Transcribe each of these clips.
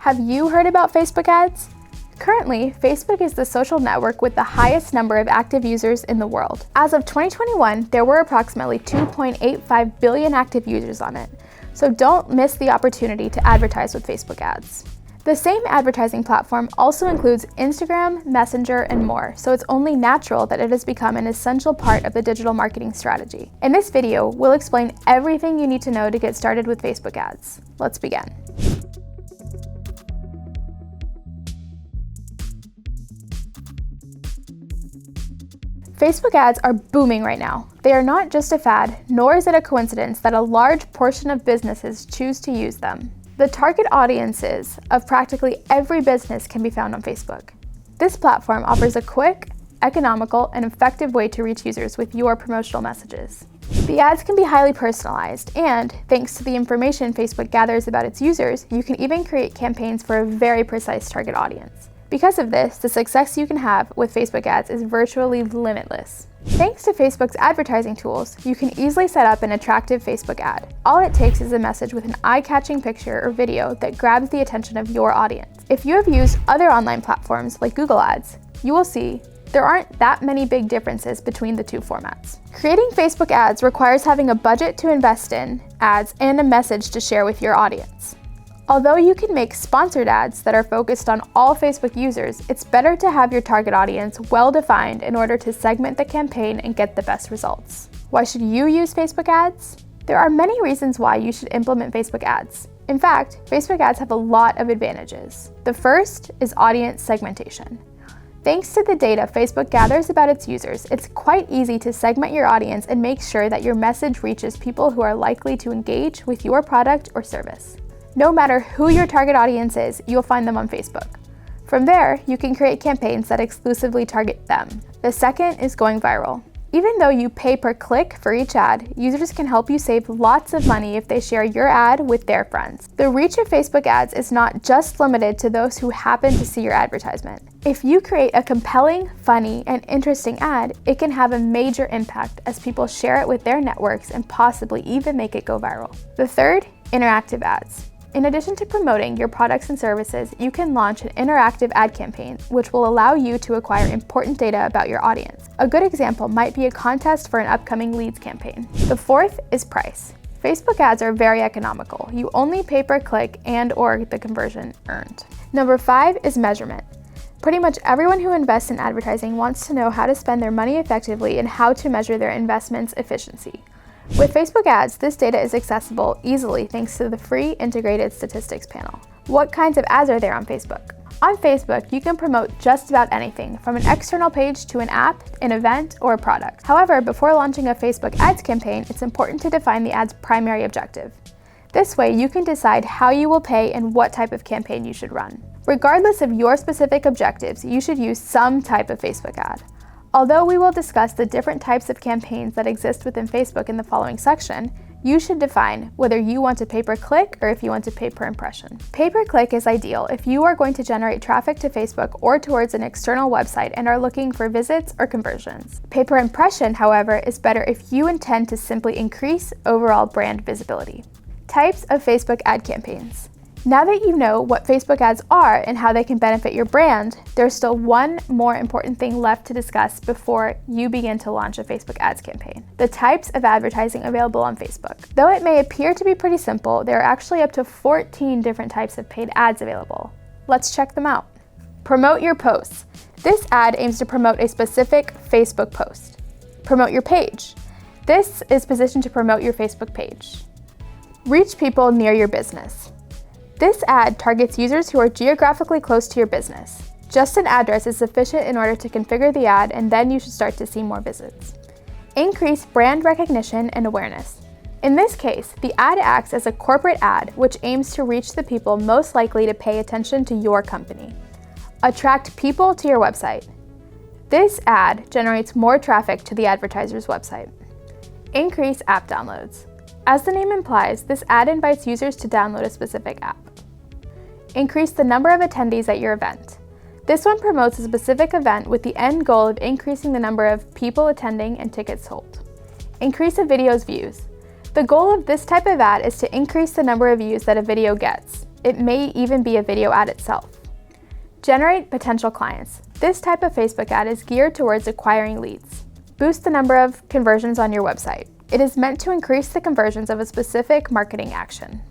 Have you heard about Facebook ads? Currently, Facebook is the social network with the highest number of active users in the world. As of 2021, there were approximately 2.85 billion active users on it, so don't miss the opportunity to advertise with Facebook ads. The same advertising platform also includes Instagram, Messenger, and more, so it's only natural that it has become an essential part of the digital marketing strategy. In this video, we'll explain everything you need to know to get started with Facebook ads. Let's begin. Facebook ads are booming right now. They are not just a fad, nor is it a coincidence that a large portion of businesses choose to use them. The target audiences of practically every business can be found on Facebook. This platform offers a quick, economical, and effective way to reach users with your promotional messages. The ads can be highly personalized, and thanks to the information Facebook gathers about its users, you can even create campaigns for a very precise target audience. Because of this, the success you can have with Facebook ads is virtually limitless. Thanks to Facebook's advertising tools, you can easily set up an attractive Facebook ad. All it takes is a message with an eye-catching picture or video that grabs the attention of your audience. If you have used other online platforms like Google Ads, you will see there aren't that many big differences between the two formats. Creating Facebook ads requires having a budget to invest in ads and a message to share with your audience. Although you can make sponsored ads that are focused on all Facebook users, it's better to have your target audience well defined in order to segment the campaign and get the best results. Why should you use Facebook ads? There are many reasons why you should implement Facebook ads. In fact, Facebook ads have a lot of advantages. The first is audience segmentation. Thanks to the data Facebook gathers about its users, it's quite easy to segment your audience and make sure that your message reaches people who are likely to engage with your product or service. No matter who your target audience is, you'll find them on Facebook. From there, you can create campaigns that exclusively target them. The second is going viral. Even though you pay per click for each ad, users can help you save lots of money if they share your ad with their friends. The reach of Facebook ads is not just limited to those who happen to see your advertisement. If you create a compelling, funny, and interesting ad, it can have a major impact as people share it with their networks and possibly even make it go viral. The third, interactive ads. In addition to promoting your products and services, you can launch an interactive ad campaign, which will allow you to acquire important data about your audience. A good example might be a contest for an upcoming leads campaign. The fourth is price. Facebook ads are very economical. You only pay per click and/or the conversion earned. Number 5 is measurement. Pretty much everyone who invests in advertising wants to know how to spend their money effectively and how to measure their investment's efficiency. With Facebook ads, this data is accessible easily thanks to the free integrated statistics panel. What kinds of ads are there on Facebook? On Facebook, you can promote just about anything, from an external page to an app, an event, or a product. However, before launching a Facebook ads campaign, it's important to define the ad's primary objective. This way, you can decide how you will pay and what type of campaign you should run. Regardless of your specific objectives, you should use some type of Facebook ad. Although we will discuss the different types of campaigns that exist within Facebook in the following section, you should define whether you want to pay per click or if you want to pay per impression. Pay per click is ideal if you are going to generate traffic to Facebook or towards an external website and are looking for visits or conversions. Pay per impression, however, is better if you intend to simply increase overall brand visibility. Types of Facebook ad campaigns. Now that you know what Facebook ads are and how they can benefit your brand, there's still one more important thing left to discuss before you begin to launch a Facebook ads campaign: the types of advertising available on Facebook. Though it may appear to be pretty simple, there are actually up to 14 different types of paid ads available. Let's check them out. Promote your posts. This ad aims to promote a specific Facebook post. Promote your page. This is positioned to promote your Facebook page. Reach people near your business. This ad targets users who are geographically close to your business. Just an address is sufficient in order to configure the ad, and then you should start to see more visits. Increase brand recognition and awareness. In this case, the ad acts as a corporate ad which aims to reach the people most likely to pay attention to your company. Attract people to your website. This ad generates more traffic to the advertiser's website. Increase app downloads. As the name implies, this ad invites users to download a specific app. Increase the number of attendees at your event. This one promotes a specific event with the end goal of increasing the number of people attending and tickets sold. Increase a video's views. The goal of this type of ad is to increase the number of views that a video gets. It may even be a video ad itself. Generate potential clients. This type of Facebook ad is geared towards acquiring leads. Boost the number of conversions on your website. It is meant to increase the conversions of a specific marketing action.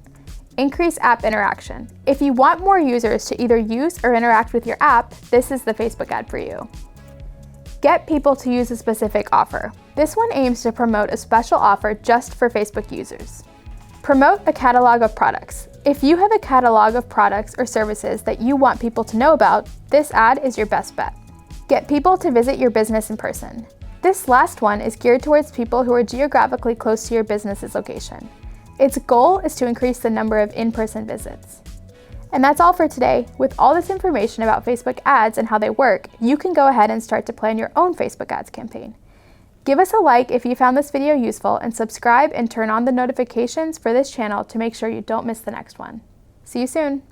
Increase app interaction. If you want more users to either use or interact with your app, this is the Facebook ad for you. Get people to use a specific offer. This one aims to promote a special offer just for Facebook users. Promote a catalog of products. If you have a catalog of products or services that you want people to know about, this ad is your best bet. Get people to visit your business in person. This last one is geared towards people who are geographically close to your business's location. Its goal is to increase the number of in-person visits. And that's all for today. With all this information about Facebook ads and how they work, you can go ahead and start to plan your own Facebook ads campaign. Give us a like if you found this video useful, and subscribe and turn on the notifications for this channel to make sure you don't miss the next one. See you soon.